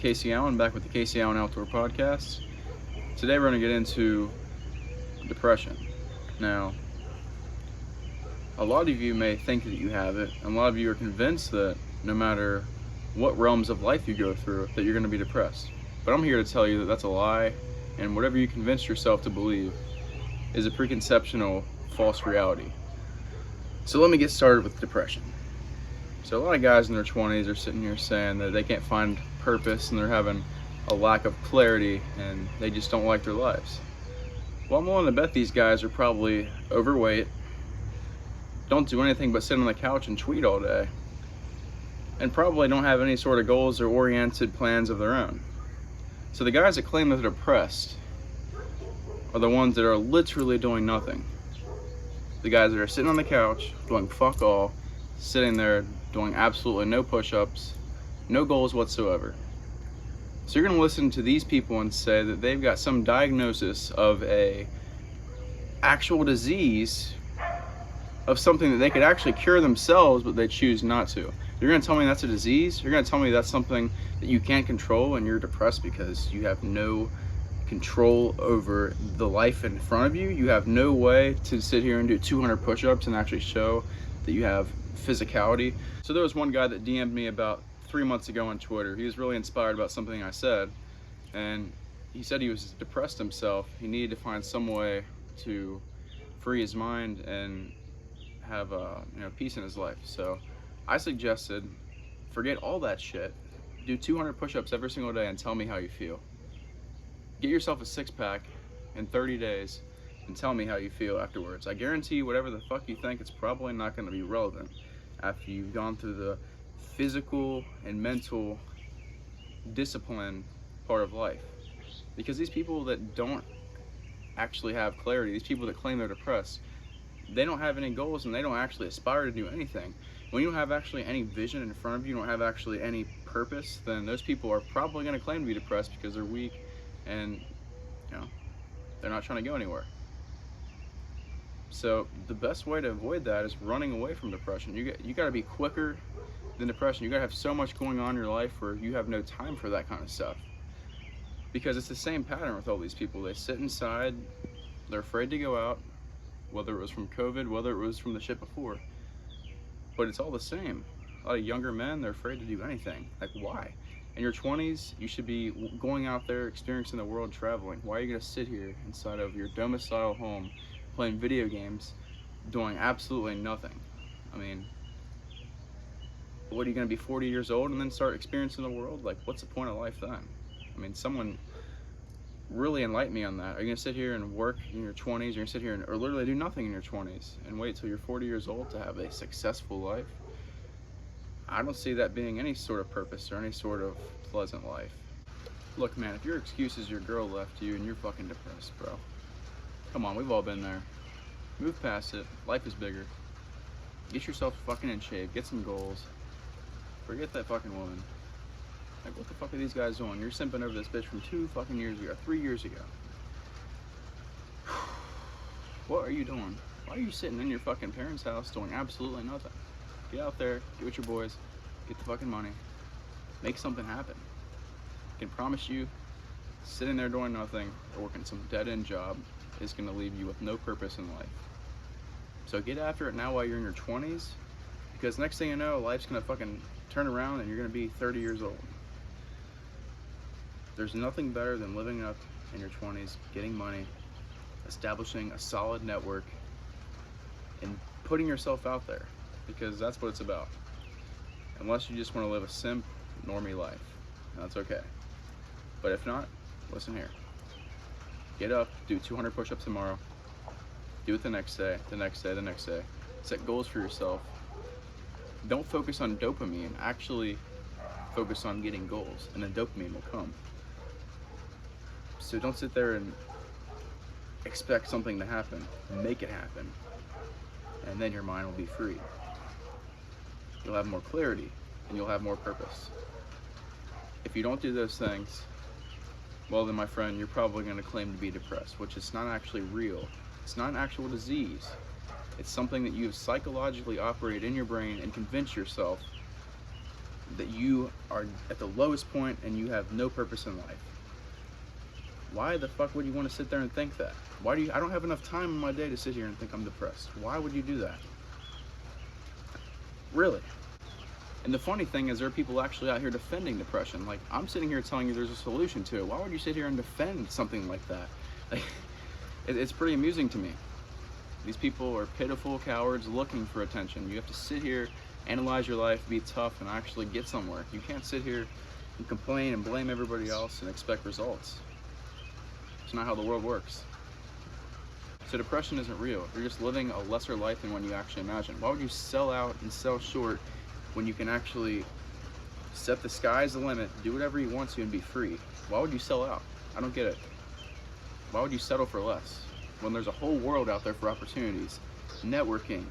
Kacee Allen, back with the Kacee Allen Outdoor Podcast. Today we're going to get into depression. Now, a lot of you may think that you have it, and a lot of you are convinced that no matter what realms of life you go through, that you're going to be depressed. But I'm here to tell you that that's a lie, and whatever you convince yourself to believe is a preconceptional false reality. So let me get started with depression. So a lot of guys in their 20s are sitting here saying that they can't find purpose and they're having a lack of clarity and they just don't like their lives. Well, I'm willing to bet these guys are probably overweight, don't do anything but sit on the couch and tweet all day, and probably don't have any sort of goals or oriented plans of their own. So the guys that claim that they're depressed are the ones that are literally doing nothing. The guys that are sitting on the couch doing fuck all, sitting there doing absolutely no push-ups, no goals whatsoever. So you're going to listen to these people and say that they've got some diagnosis of a actual disease of something that they could actually cure themselves, but they choose not to. You're going to tell me that's a disease? You're going to tell me that's something that you can't control and you're depressed because you have no control over the life in front of you? You have no way to sit here and do 200 push-ups and actually show that you have physicality. So there was one guy that DM'd me about 3 months ago on Twitter. He was really inspired about something I said, and he said he was depressed himself. He needed to find some way to free his mind and have peace in his life. So I suggested forget all that shit, do 200 push-ups every single day and tell me how you feel. Get yourself a six-pack in 30 days and tell me how you feel afterwards. I guarantee you, whatever the fuck you think, it's probably not going to be relevant after you've gone through the physical and mental discipline part of life. Because these people that don't actually have clarity, these people that claim they're depressed, they don't have any goals and they don't actually aspire to do anything. When you don't have actually any vision in front of you, you don't have actually any purpose, then those people are probably going to claim to be depressed because they're weak and they're not trying to go anywhere. So the best way to avoid that is running away from depression. You got to be quicker than depression. You got to have so much going on in your life where you have no time for that kind of stuff. Because it's the same pattern with all these people. They sit inside, they're afraid to go out, whether it was from COVID, whether it was from the shit before. But it's all the same. A lot of younger men, they're afraid to do anything. Like, why? In your 20s, you should be going out there, experiencing the world, traveling. Why are you going to sit here inside of your domicile home playing video games, doing absolutely nothing? I mean, what are you going to be 40 years old and then start experiencing the world? Like, what's the point of life then? I mean, someone really enlighten me on that. Are you going to sit here and work in your 20s? You're going to sit here or literally do nothing in your 20s and wait till you're 40 years old to have a successful life? I don't see that being any sort of purpose or any sort of pleasant life. Look, man, if your excuse is your girl left you and you're fucking depressed, bro, come on, we've all been there. Move past it. Life is bigger. Get yourself fucking in shape. Get some goals. Forget that fucking woman. Like, what the fuck are these guys doing? You're simping over this bitch from 2 fucking years ago, 3 years ago. What are you doing? Why are you sitting in your fucking parents' house doing absolutely nothing? Get out there, get with your boys, get the fucking money, make something happen. I can promise you, sitting there doing nothing or working some dead-end job is going to leave you with no purpose in life. So get after it now while you're in your 20s, because next thing you know, life's going to fucking turn around and you're going to be 30 years old. There's nothing better than living up in your 20s, getting money, establishing a solid network, and putting yourself out there, because that's what it's about. Unless you just want to live a simp, normie life, that's okay. But if not, listen here. Get up, do 200 push-ups tomorrow, do it the next day, the next day, the next day. Set goals for yourself. Don't focus on dopamine, actually focus on getting goals, and then dopamine will come. So don't sit there and expect something to happen. Make it happen. And then your mind will be free. You'll have more clarity and you'll have more purpose. If you don't do those things, well then, my friend, you're probably going to claim to be depressed, which is not actually real. It's not an actual disease. It's something that you have psychologically operated in your brain and convinced yourself that you are at the lowest point and you have no purpose in life. Why the fuck would you want to sit there and think that? I don't have enough time in my day to sit here and think I'm depressed. Why would you do that? Really? And the funny thing is there are people actually out here defending depression. Like, I'm sitting here telling you there's a solution to it. Why would you sit here and defend something like that? Like, it's pretty amusing to me. These people are pitiful cowards looking for attention. You have to sit here, analyze your life, be tough, and actually get somewhere. You can't sit here and complain and blame everybody else and expect results. It's not how the world works. So depression isn't real. You're just living a lesser life than what you actually imagine. Why would you sell out and sell short when you can actually set the sky as the limit, do whatever you want to, and be free? Why would you sell out? I don't get it. Why would you settle for less when there's a whole world out there for opportunities, networking,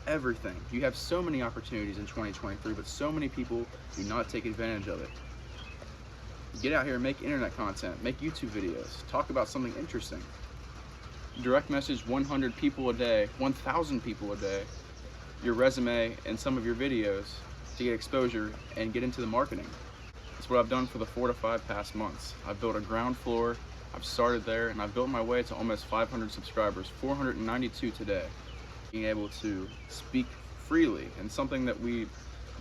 everything? You have so many opportunities in 2023, but so many people do not take advantage of it. Get out here and make internet content, make YouTube videos, talk about something interesting. Direct message 100 people a day, 1,000 people a day, your resume and some of your videos to get exposure and get into the marketing. That's what I've done for the 4 to 5 past months. I've built a ground floor, I've started there, and I've built my way to almost 500 subscribers, 492 today. Being able to speak freely, and something that we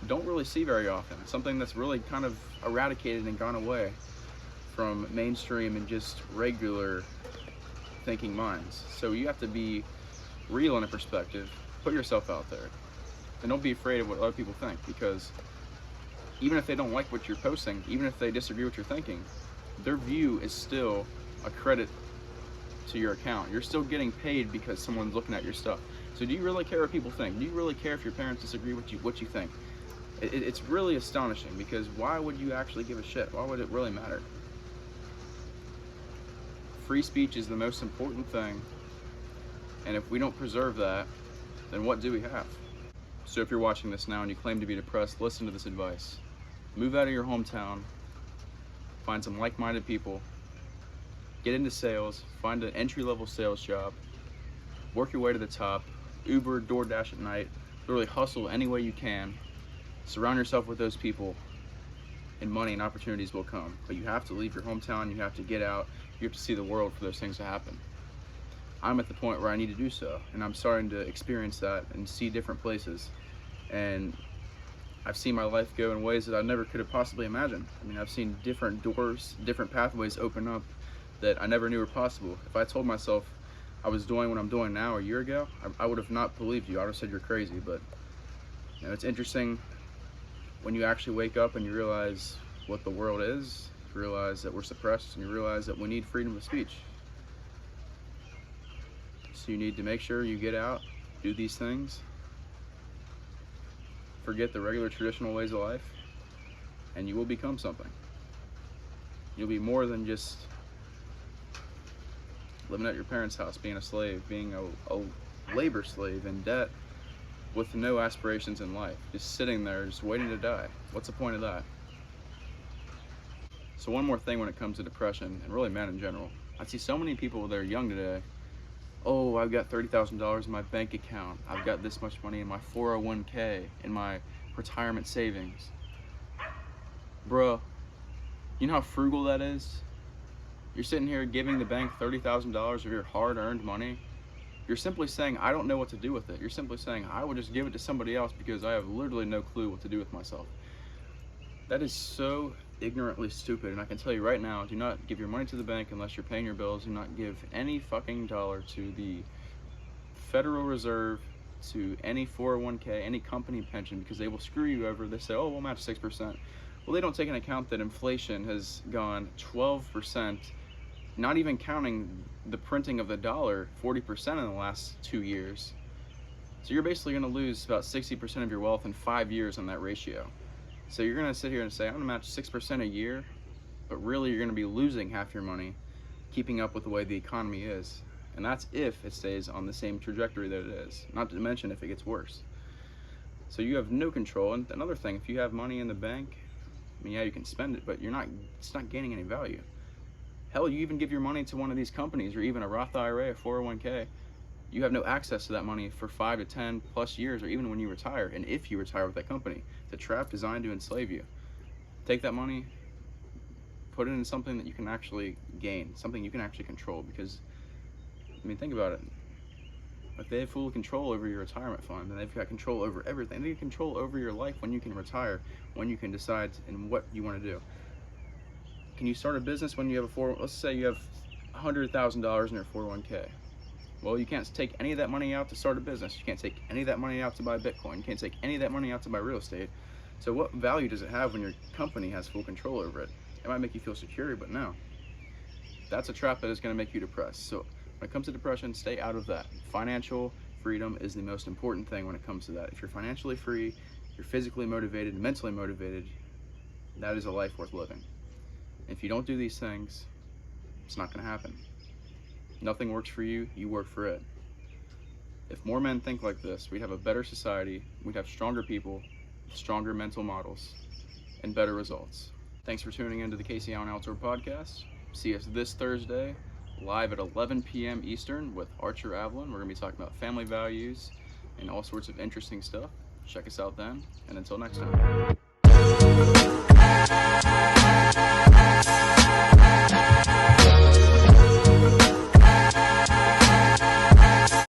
don't really see very often, something that's really kind of eradicated and gone away from mainstream and just regular thinking minds. So you have to be real in a perspective, put yourself out there, and don't be afraid of what other people think, because even if they don't like what you're posting, even if they disagree with your thinking, their view is still a credit to your account. You're still getting paid because someone's looking at your stuff. So do you really care what people think? Do you really care if your parents disagree with what you think? It's really astonishing, because why would you actually give a shit? Why would it really matter? Free speech is the most important thing, and if we don't preserve that, then what do we have? So if you're watching this now and you claim to be depressed, listen to this advice. Move out of your hometown, find some like-minded people, get into sales, find an entry-level sales job, work your way to the top, Uber, DoorDash at night, literally hustle any way you can, surround yourself with those people, and money and opportunities will come. But you have to leave your hometown, you have to get out, you have to see the world for those things to happen. I'm at the point where I need to do so, and I'm starting to experience that and see different places. And I've seen my life go in ways that I never could have possibly imagined. I mean, I've seen different doors, different pathways open up that I never knew were possible. If I told myself I was doing what I'm doing now a year ago, I would have not believed you. I would have said you're crazy. But you know, it's interesting when you actually wake up and you realize what the world is, you realize that we're suppressed, and you realize that we need freedom of speech. So you need to make sure you get out, do these things, forget the regular traditional ways of life, and you will become something. You'll be more than just living at your parents' house, being a slave, being a labor slave in debt with no aspirations in life, just sitting there, just waiting to die. What's the point of that? So one more thing when it comes to depression, and really men in general. I see so many people that are young today. Oh, I've got $30,000 in my bank account. I've got this much money in my 401k, in my retirement savings. Bruh, you know how frugal that is? You're sitting here giving the bank $30,000 of your hard-earned money. You're simply saying, I don't know what to do with it. You're simply saying, I will just give it to somebody else because I have literally no clue what to do with myself. That is so ignorantly stupid, and I can tell you right now, do not give your money to the bank unless you're paying your bills. Do not give any fucking dollar to the Federal Reserve, to any 401k, any company pension, because they will screw you over. They say, oh, we'll match 6%. Well, they don't take into account that inflation has gone 12%, not even counting the printing of the dollar, 40% in the last 2 years. So you're basically going to lose about 60% of your wealth in 5 years on that ratio. So you're going to sit here and say, I'm going to match 6% a year, but really you're going to be losing half your money keeping up with the way the economy is. And that's if it stays on the same trajectory that it is, not to mention if it gets worse. So you have no control. And another thing, if you have money in the bank, I mean, yeah, you can spend it, but it's not gaining any value. Hell, you even give your money to one of these companies, or even a Roth IRA, a 401k, you have no access to that money for 5 to 10 plus years, or even when you retire. And if you retire with that company, it's a trap designed to enslave you. Take that money, put it in something that you can actually gain, something you can actually control. Because, I mean, think about it. If they have full control over your retirement fund, then they've got control over everything. They have control over your life when you can retire, when you can decide and what you want to do. Can you start a business when you have let's say you have $100,000 in your 401k? Well, you can't take any of that money out to start a business. You can't take any of that money out to buy Bitcoin. You can't take any of that money out to buy real estate. So what value does it have when your company has full control over it? It might make you feel secure, but no. That's a trap that is going to make you depressed. So when it comes to depression, stay out of that. Financial freedom is the most important thing when it comes to that. If you're financially free, you're physically motivated, mentally motivated, that is a life worth living. If you don't do these things, it's not going to happen. Nothing works for you, you work for it. If more men think like this, we'd have a better society, we'd have stronger people, stronger mental models, and better results. Thanks for tuning into the Kacee Outdoor Podcast. See us this Thursday, live at 11 p.m. Eastern with Archer Avalon. We're going to be talking about family values and all sorts of interesting stuff. Check us out then, and until next time.